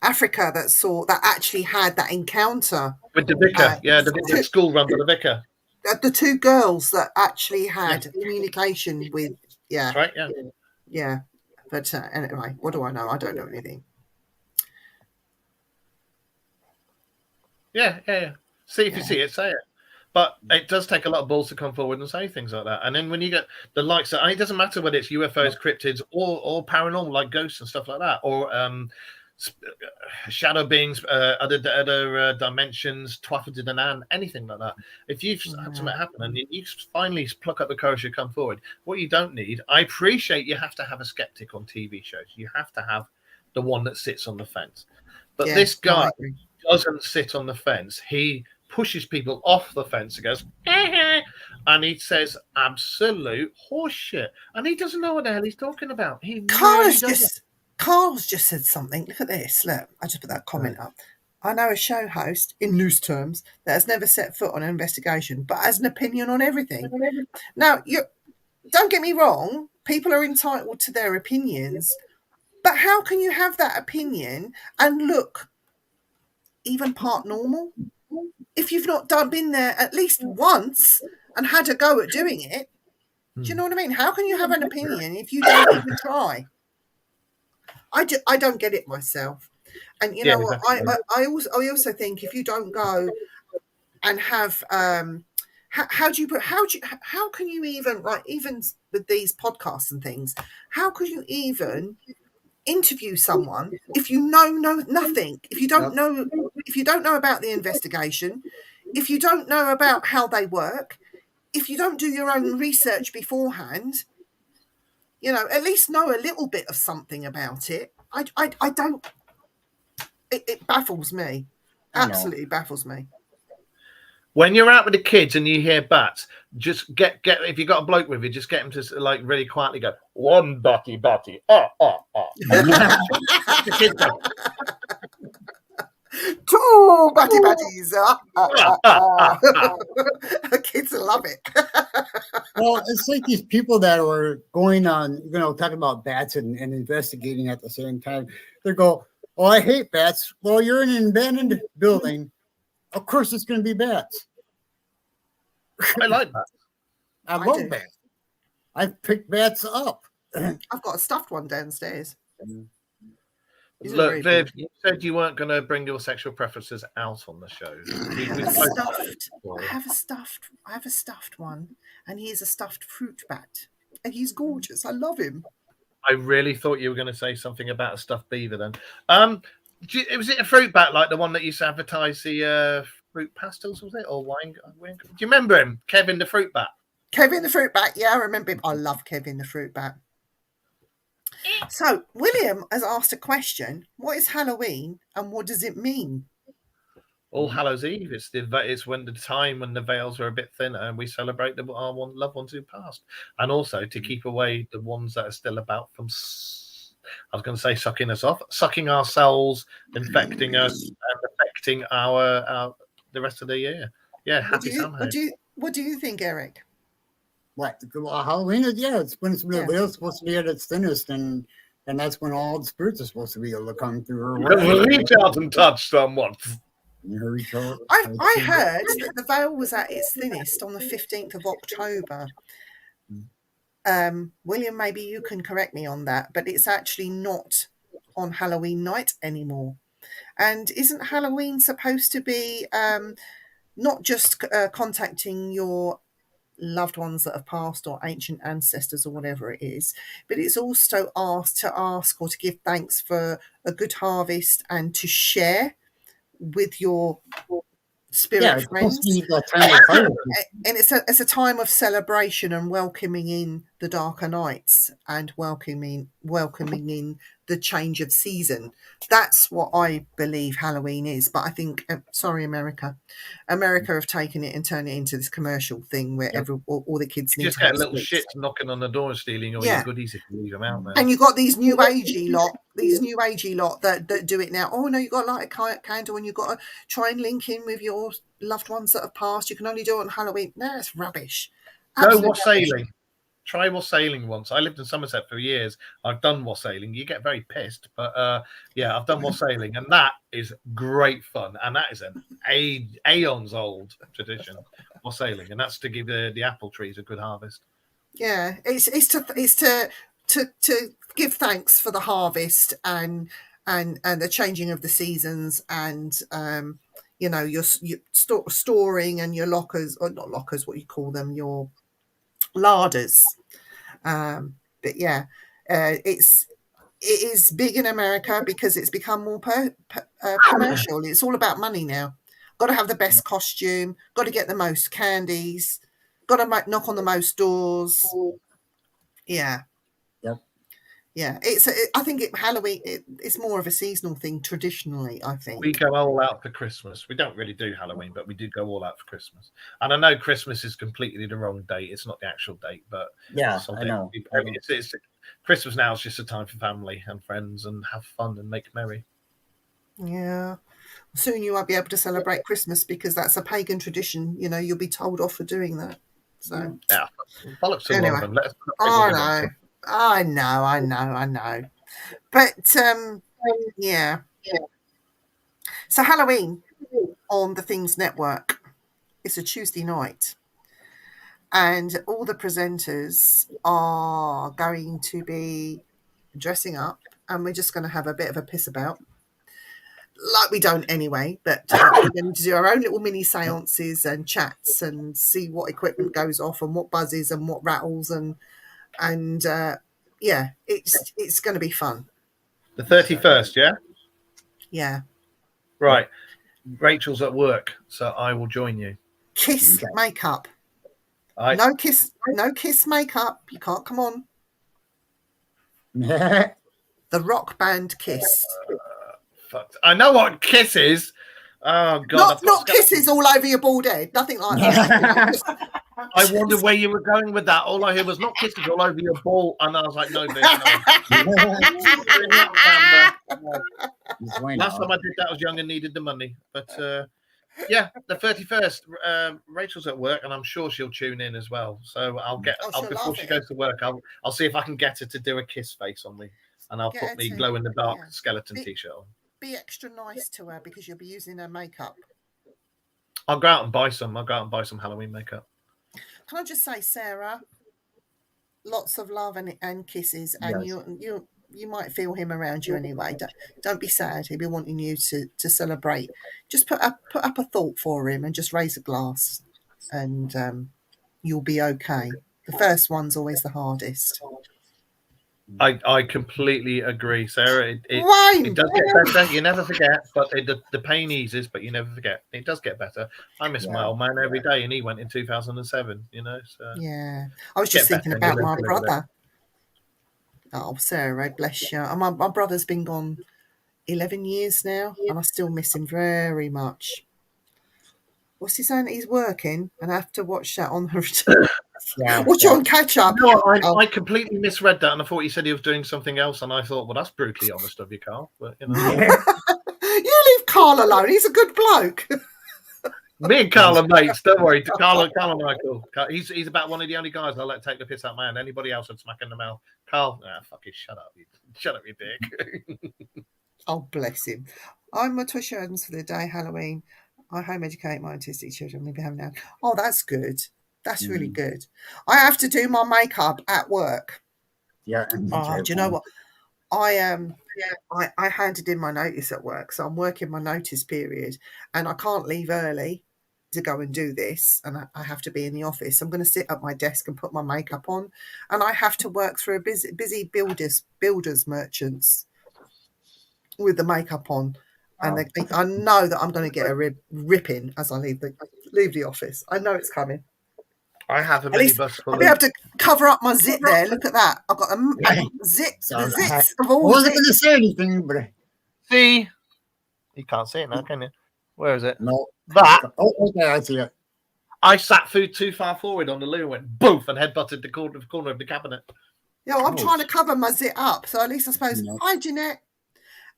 Africa that actually had that encounter with the vicar. The school run by the vicar. The two girls that actually had communication with. Yeah. That's right. Yeah. Yeah. But anyway, what do I know? I don't know anything. Yeah. See if you see it, say it. But it does take a lot of balls to come forward and say things like that. And then when you get the likes of, and it doesn't matter whether it's UFOs, cryptids, or paranormal like ghosts and stuff like that, or shadow beings, other dimensions, Twafford anything like that. If you've had something happen and you finally pluck up the courage to come forward, what you don't need, I appreciate you have to have a skeptic on TV shows. You have to have the one that sits on the fence. But this guy doesn't sit on the fence. He pushes people off the fence and goes, and he says absolute horseshit. And he doesn't know what the hell he's talking about. Carl's just said something. Look at this. Look, I just put that comment up. I know a show host, in loose terms, that has never set foot on an investigation, but has an opinion on everything. Now, don't get me wrong. People are entitled to their opinions, but how can you have that opinion and look even part normal if you've not been there at least once and had a go at doing it? Do you know what I mean? How can you have an opinion if you don't even try? I don't get it myself, and you know what? I also think if you don't go and have how can you even even with these podcasts and things, how could you even interview someone if you know nothing, if you don't know if you don't know about the investigation, if you don't know about how they work, if you don't do your own research beforehand, you know, at least know a little bit of something about it. I don't. It baffles me. Absolutely baffles me. When you're out with the kids and you hear bats, just get if you got a bloke with you, just get him to like really quietly go, one batty. The kids go, Two batties. Kids love it. Well, it's like these people that are going on, talking about bats and investigating at the same time. They go, "Oh, I hate bats." Well, you're in an abandoned building. Of course, it's going to be bats. I like that. I I love do. bats. I've picked bats up. I've got a stuffed one downstairs. He's a Look, very Viv, big- you said you weren't going to bring your sexual preferences out on the show. I have a stuffed one, and he is a stuffed fruit bat, and he's gorgeous. I love him. I really thought you were going to say something about a stuffed beaver then. Was it a fruit bat like the one that used to advertise the fruit pastels, was it? Or wine? Do you remember him? Kevin the fruit bat? Kevin the fruit bat. Yeah, I remember him. I love Kevin the fruit bat. So, William has asked a question. What is Halloween and what does it mean? All Hallows Eve. It's when the time when the veils are a bit thinner and we celebrate our loved ones who passed. And also to keep away the ones that are still about from, I was going to say sucking us off, sucking our souls, infecting us, and affecting our the rest of the year. Yeah, happy Samhain. What do you think, Eric? What? Well, Halloween is, it's when the veil's supposed to be at its thinnest, and that's when all the spirits are supposed to be able to come through. Reach out and touch someone. I heard that the veil was at its thinnest on the 15th of October. William, maybe you can correct me on that, but it's actually not on Halloween night anymore. And isn't Halloween supposed to be not just contacting your loved ones that have passed or ancient ancestors or whatever it is, but it's also asked to ask or to give thanks for a good harvest and to share with your spirit friends. And it's a time of celebration and welcoming in the darker nights and welcoming in the change of season. That's what I believe Halloween is. But I think, sorry, America have taken it and turned it into this commercial thing where all the kids you need just to get have little sweets. shits knocking on the door and stealing all your goodies if you leave them out there. And you've got these new agey lot that do it now. Oh no, you've got to light a candle and you've got to try and link in with your loved ones that have passed. You can only do it on Halloween. No, it's rubbish. Go wassailing. Try wassailing once. I lived in Somerset for years. I've done wassailing. You get very pissed, but I've done wassailing, and that is great fun. And that is an aeons old tradition, wassailing, and that's to give the apple trees a good harvest. Yeah, it's to give thanks for the harvest and the changing of the seasons and your storing and your lockers, or not lockers, what you call them, your larders. But it is big in America because it's become more commercial. It's all about money now. Got to have the best costume, got to get the most candies, got to knock on the most doors. I think Halloween it's more of a seasonal thing traditionally. I think we go all out for Christmas. We don't really do Halloween, but we do go all out for Christmas. And I know Christmas is completely the wrong date. It's not the actual date, but I know. It's Christmas now is just a time for family and friends and have fun and make merry. Yeah. Soon you won't be able to celebrate Christmas because that's a pagan tradition. You'll be told off for doing that. So bollocks to anyway. them. Let us I know. But So Halloween on the Things Network. It's a Tuesday night. And all the presenters are going to be dressing up, and we're just going to have a bit of a piss about. Like we don't anyway, but we're going to do our own little mini seances and chats and see what equipment goes off and what buzzes and what rattles and it's going to be fun. The 31st, yeah? Yeah. Right. Rachel's at work, so I will join you. Kiss Okay. makeup. I No kiss makeup. You can't come on. Yeah. The rock band Kiss. fucked. I know what Kiss is. Oh God! Not kisses all over your bald head. Nothing like that. Just- I wondered where you were going with that. All I heard was not kisses all over your ball, and I was like, no, bitch, no. Last time I did that, I was young and needed the money. But yeah, the 31st, Rachel's at work, and I'm sure she'll tune in as well. So I'll get she'll before laugh she at goes to work. I'll see if I can get her to do a kiss face on me, and I'll Get put her the to, glow in the dark yeah. skeleton t-shirt on. Be extra nice to her because you'll be using her makeup. I'll go out and buy some. I'll go out and buy some Halloween makeup. Can I just say, Sarah, lots of love and kisses, and Yes. you might feel him around you anyway. Don't be sad. He'll be wanting you to celebrate. Just put up a thought for him and just raise a glass, and you'll be okay. The first one's always the hardest. I completely agree, Sarah. Wayne! It does get better. You never forget, but the pain eases, but you never forget. It does get better. I miss my old man every day, and he went in 2007. You know, so Yeah, I was just thinking about my brother. Oh, Sarah, bless you. My brother's been gone 11 years now, and I still miss him very much. What's he saying? He's working, and I have to watch that on the watch on catch up. No, I completely misread that, and I thought he said he was doing something else, and I thought, well, that's brutally honest of you, Carl. But you know, you leave Carl alone. He's a good bloke. me and Carl are mates. Don't worry, Carl and Michael. He's about one of the only guys I let take the piss out, man. Anybody else would smack in the mouth. Carl, fucking shut up, you dick. Oh, bless him. I'm Matusha Adams for the day Halloween. I home educate my autistic children. We'll be having now. Oh, that's good. That's really good. I have to do my makeup at work. Yeah. Oh, do you know what? I handed in my notice at work, so I'm working my notice period, and I can't leave early to go and do this, and I have to be in the office. I'm going to sit at my desk and put my makeup on, and I have to work through a busy builders merchants with the makeup on, and I know that I'm going to get a ripping as I leave the office. I know it's coming. I have a minibus full I'll be able to cover up my zit there. Look at that. I've got the zits of all. I wasn't going to say anything, but see, you can't see it now, can you? Where is it? no. That. Oh, okay, I see it. I sat food too far forward on the loo and went boof and headbutted the corner of the cabinet. Yeah, well, I'm trying to cover my zit up, so at least I suppose. Hi, Jeanette.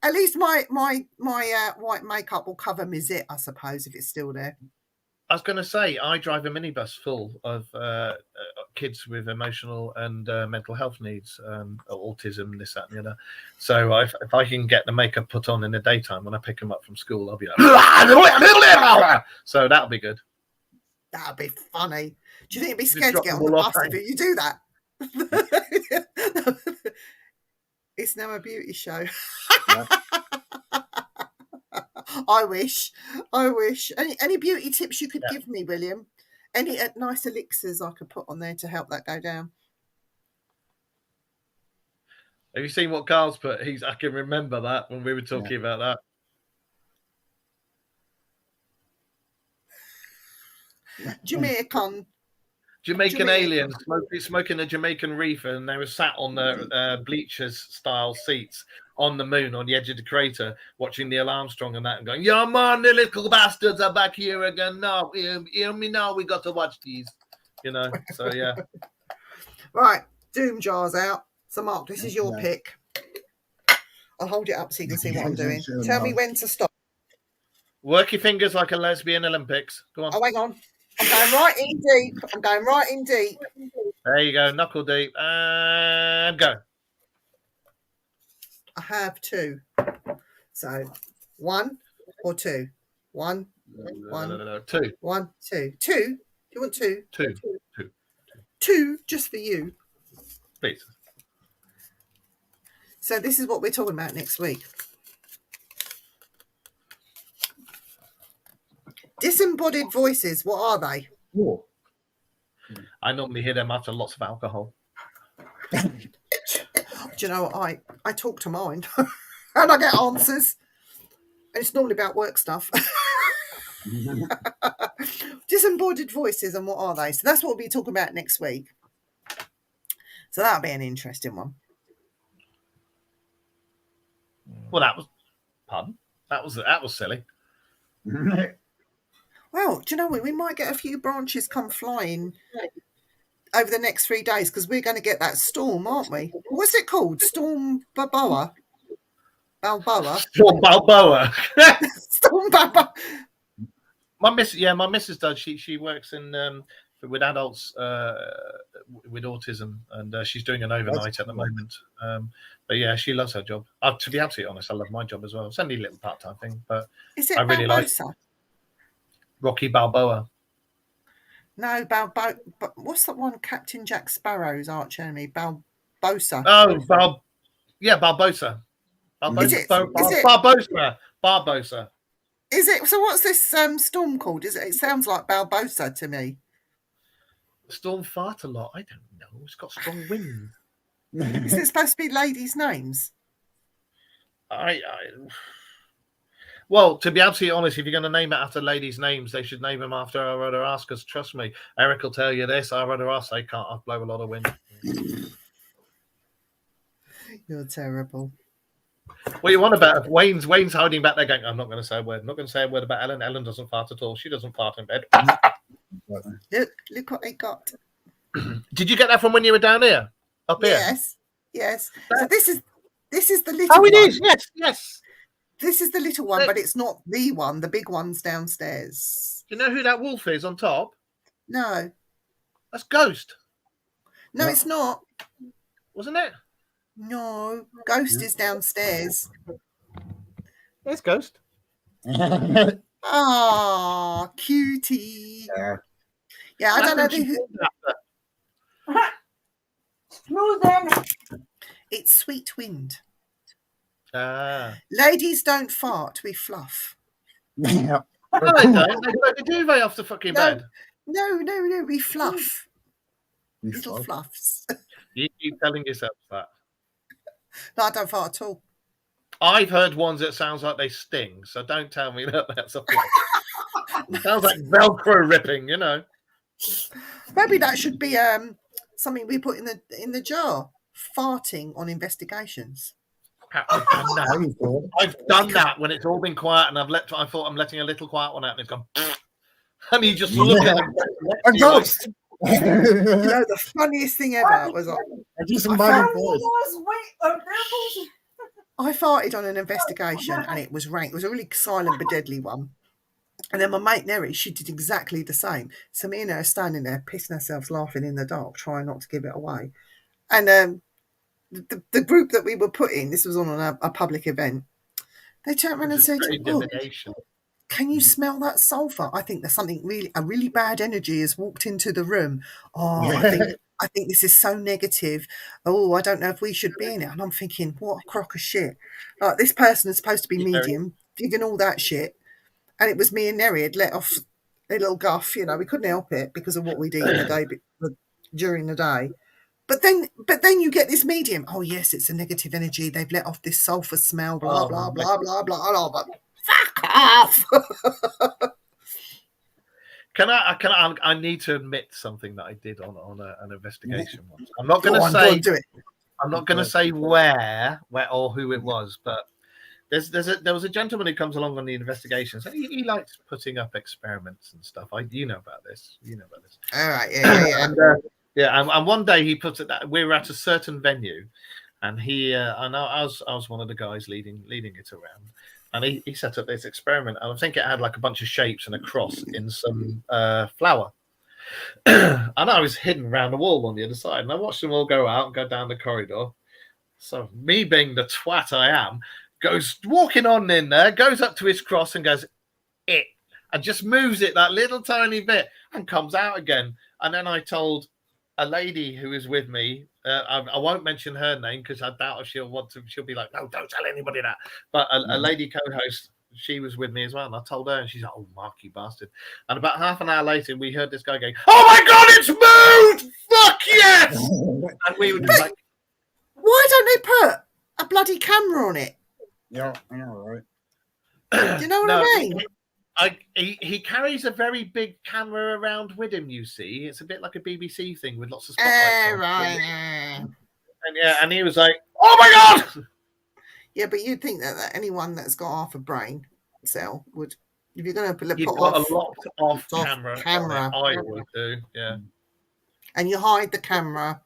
At least my white makeup will cover my zit, I suppose, if it's still there. I was going to say, I drive a minibus full of kids with emotional and mental health needs, autism, this, that, and the other. So if I can get the makeup put on in the daytime when I pick them up from school, I'll be like, so that'll be good. That'll be funny. Do you think it'd be scared to get on the bus if you do that? It's now a beauty show. Yeah. I wish. Any beauty tips you could give me, William? Any nice elixirs I could put on there to help that go down? Have you seen what Carl's put? I can remember that when we were talking about that. Jamaican aliens smoking a Jamaican reefer, and they were sat on the bleachers style seats on the moon on the edge of the crater watching Neil Armstrong and that and going, yeah man, the little bastards are back here again now. Hear me now, we got to watch these. You know, so yeah. Right, Doom Jar's out. So Mark, this is your pick. I'll hold it up so you can see what I'm doing. Tell me when to stop. Work your fingers like a lesbian Olympics. Go on. Oh, hang on. I'm going right in deep. There you go, knuckle deep. And go. I have two. So 1 or 2? 1. No. 2. 1, 2. 2? Do you want 2? 2. 2 just for you. Please. So this is what we're talking about next week. Disembodied voices, what are they? Ooh. I normally hear them after lots of alcohol. Do you know what? I talk to mine and I get answers. And it's normally about work stuff. Disembodied voices, and what are they? So that's what we'll be talking about next week. So that'll be an interesting one. Well, that was pardon. That was silly. Well, do you know what? We might get a few branches come flying over the next 3 days because we're going to get that storm, aren't we? What's it called? Storm Balboa. Storm Balboa. Storm Balboa. My missus does. She works in with adults with autism, and she's doing an overnight at the moment. But yeah, she loves her job. To be absolutely honest, I love my job as well. It's only a little part-time thing, but Is it I really like Barbosa? Rocky Balboa. No, but what's that one? Captain Jack Sparrow's arch enemy, Barbosa. Oh, Barbosa. Barbosa. Is it? So what's this storm called? It sounds like Barbosa to me. Storm fart a lot. I don't know. It's got strong wind. Is it supposed to be ladies' names? Well, to be absolutely honest, if you're going to name it after ladies' names, they should name them after our other ass. Because trust me, Eric will tell you this. Our other ass, they can't blow a lot of wind. You're terrible. What you want about Wayne's hiding back there going, I'm not going to say a word. I'm not going to say a word about Ellen. Ellen doesn't fart at all. She doesn't fart in bed. Look what I got. Did you get that from when you were down here? Up here? Yes. So this is the little one. Oh, it is. Yes. This is the little one, but it's not the one. The big one's downstairs. Do you know who that wolf is on top? No. That's Ghost. No, it's not. Wasn't it? No. Ghost is downstairs. It's Ghost. Ah, cutie. Yeah, I don't know who. Smooth then. It's Sweet Wind. Ladies don't fart, we fluff. Yeah. No, they don't. They put the duvet off the fucking bed. No, we fluff. You Little fuck. fluffs. You keep telling yourself that. No, I don't fart at all. I've heard ones that sounds like they sting, so don't tell me that that's a fluff. It sounds like Velcro ripping, you know. Maybe that should be something we put in the jar. Farting on investigations. I've done that when it's all been quiet, and I thought I'm letting a little quiet one out, and it's gone, and you just look at them. A ghost. You know, the funniest thing ever was I do some body voice. I farted on an investigation, and it was rank. It was a really silent but deadly one. And then my mate Neri, she did exactly the same. So me and her are standing there, pissing ourselves laughing in the dark, trying not to give it away. And the group that we were put in, this was on a public event, they turned around and said, can you smell that sulfur? I think there's a really bad energy has walked into the room. Oh, I think this is so negative. Oh, I don't know if we should be in it. And I'm thinking, what a crock of shit. Like, this person is supposed to be medium, giving all that shit. And it was me and Neri had let off a little guff, you know, we couldn't help it because of what we'd eaten during the day. But then you get this medium. Oh yes, it's a negative energy. They've let off this sulfur smell. Blah blah blah blah blah. But fuck off. I need to admit something that I did on an investigation once. I'm not going to say. I'm not going to say where or who it was, but there was a gentleman who comes along on the investigations. He likes putting up experiments and stuff. You know about this. All right, yeah. And one day he put it that we were at a certain venue, and I was one of the guys leading it around, and he set up this experiment, and I think it had like a bunch of shapes and a cross in some flour, and I was hidden around the wall on the other side, and I watched them all go out and go down the corridor. So me being the twat I am, goes walking on in there, goes up to his cross and goes, it, and just moves it that little tiny bit and comes out again. And then I told a lady who is with me, I won't mention her name because I doubt if she'll be like, no, don't tell anybody that. But a lady co-host, she was with me as well. And I told her, and she's like, oh, Mark, you bastard. And about half an hour later, we heard this guy going, oh my God, it's moved! Fuck yes! And we would be like, why don't they put a bloody camera on it? Yeah, I know, right? Do you know what I mean? He carries a very big camera around with him. You see, it's a bit like a BBC thing with lots of spotlights on. Right. And he was like, "Oh my god!" Yeah, but you'd think that anyone that's got half a brain cell would, if you're going to put You've got off a locked off off camera. camera. I would do, yeah. And you hide the camera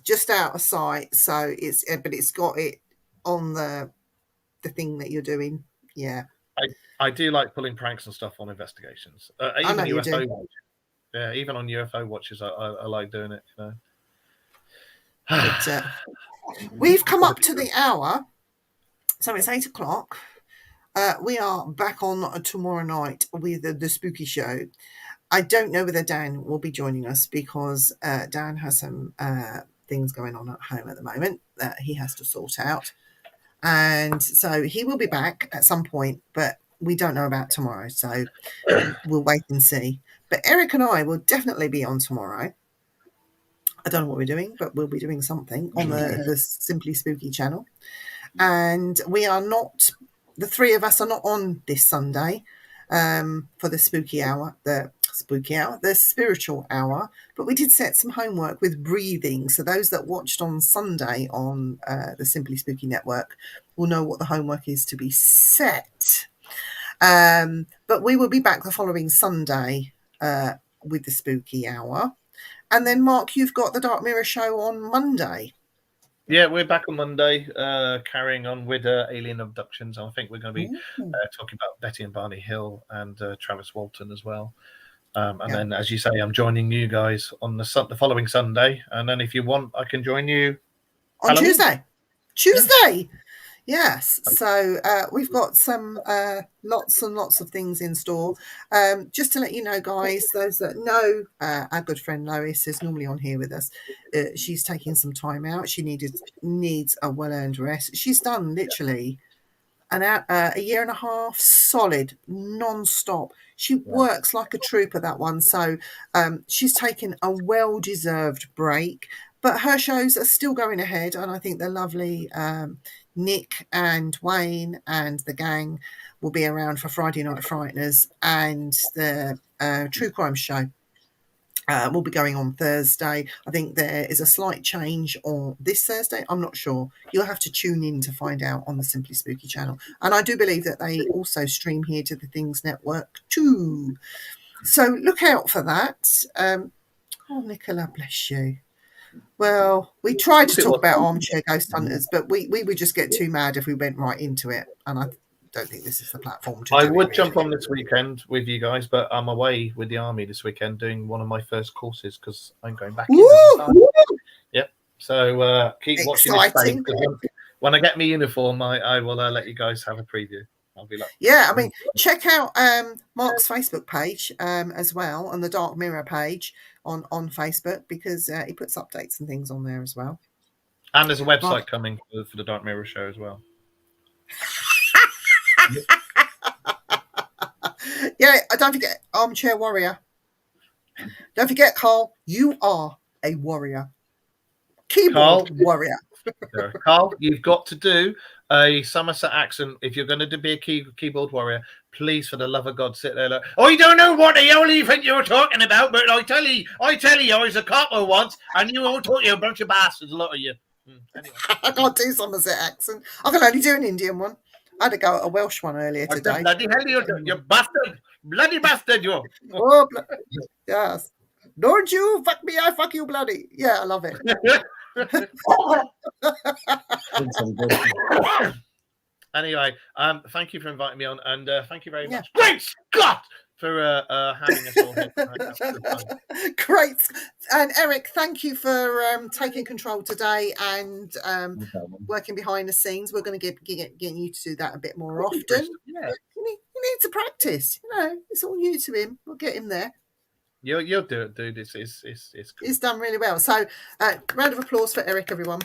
just out of sight, so it's got it on the thing that you're doing. Yeah, I do like pulling pranks and stuff on investigations. I know Even you UFO do. watches. Yeah, even on UFO watches, I like doing it. You know. But, we've come up to the hour, so it's 8 o'clock. We are back on tomorrow night with the Spooky Show. I don't know whether Dan will be joining us because Dan has some things going on at home at the moment that he has to sort out. And so he will be back at some point, but we don't know about tomorrow. So we'll wait and see. But Eric and I will definitely be on tomorrow. I don't know what we're doing, but we'll be doing something on the Simply Spooky channel. And we are not, the three of us are not on this Sunday for the spooky hour, the spiritual hour. But we did set some homework with breathing. So those that watched on Sunday on the Simply Spooky Network will know what the homework is to be set. But we will be back the following Sunday with the spooky hour. And then, Mark, you've got the Dark Mirror show on Monday. Yeah, we're back on Monday, carrying on with alien abductions. I think we're going to be talking about Betty and Barney Hill and Travis Walton as well. And then, as you say, I'm joining you guys on the following Sunday. And then, if you want, I can join you on Halloween. Tuesday. Yes. So we've got some lots and lots of things in store. Just to let you know, guys, those that know our good friend Lois is normally on here with us. She's taking some time out. She needs a well-earned rest. She's done literally a year and a half solid, non-stop. She works like a trooper, that one. So she's taken a well-deserved break. But her shows are still going ahead, and I think the lovely Nick and Wayne and the gang will be around for Friday Night Frighteners, and the True Crime show will be going on Thursday. I think there is a slight change on this Thursday. I'm not sure. You'll have to tune in to find out on the Simply Spooky channel. And I do believe that they also stream here to the Things Network too. So look out for that. Oh, Nicola, bless you. Well, we tried to talk about Armchair Ghost Hunters, but we would just get too mad if we went right into it. And I don't think this is the platform to I do would it, jump really. on this weekend with you guys, but I'm away with the army this weekend doing one of my first courses because I'm going back in. Yep. So keep watching this space. When I get my uniform, I will let you guys have a preview. I'll be like, yeah, I mean, check out Mark's Facebook page as well, and the Dark Mirror page on Facebook, because he puts updates and things on there as well. And there's a website coming for the Dark Mirror show as well. Yeah, don't forget Armchair Warrior. Don't forget, Carl, you are a warrior. Keyboard warrior. Carl, you've got to do a Somerset accent if you're going to be a keyboard warrior. Please, for the love of God, sit there like, I don't know what the hell you think you're talking about, but I tell you, I was a copper once, and you all talk, you a bunch of bastards, a lot of you. Anyway. I can't do Somerset accent. I can only do an Indian one. I had to go at a Welsh one earlier today. Bloody hell, you bastard! Bloody bastard, you! Oh, yes. Don't you fuck me, I fuck you, bloody. Yeah, I love it. Anyway, thank you for inviting me on, and thank you very much. Great Scott! For having us all here. Great. And Eric, thank you for taking control today and working behind the scenes. We're going to get you to do that a bit more often. Yeah. You need to practice. You know, it's all new to him. We'll get him there. You'll do it, dude. It's cool. He's done really well. So, round of applause for Eric, everyone.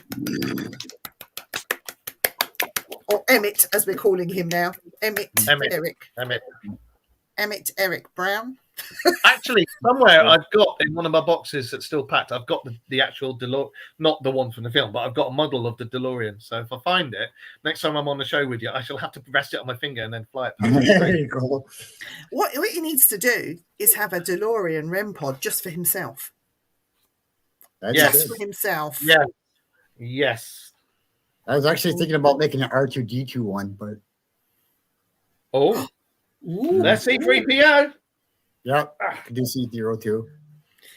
Or Emmett, as we're calling him now. Emmett Eric Brown. Actually, somewhere I've got in one of my boxes that's still packed. I've got the actual DeLorean, not the one from the film, but I've got a model of the DeLorean. So if I find it next time I'm on the show with you, I shall have to rest it on my finger and then fly it past the There screen. you go. What he needs to do is have a DeLorean REM pod just for himself. That's Yes. Just good. for himself. Yeah. Yes. I was actually thinking about making an R2D2 one, but Oh, Ooh. let's see 3PO. yep, I do see zero too.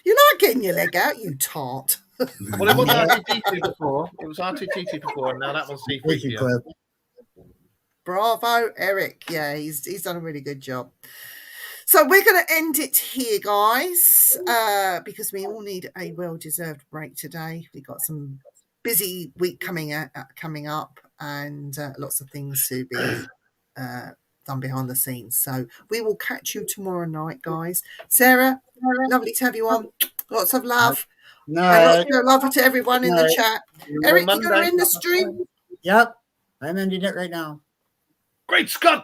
You're not getting your leg out, you tart. Well, it was R2D2 before. It was R2D2 before, and now that one's Thank you, C3PO. Cliff. Bravo, Eric. Yeah, he's done a really good job. So we're going to end it here, guys, because we all need a well-deserved break today. We've got some busy week coming up, and lots of things to be done behind the scenes. So we will catch you tomorrow night, guys. Sarah, lovely to have you on. Lots of love. No, And lots of love to everyone in the Night. chat. Eric, you're going to end the stream? yep, I'm ending it right now. Great Scott!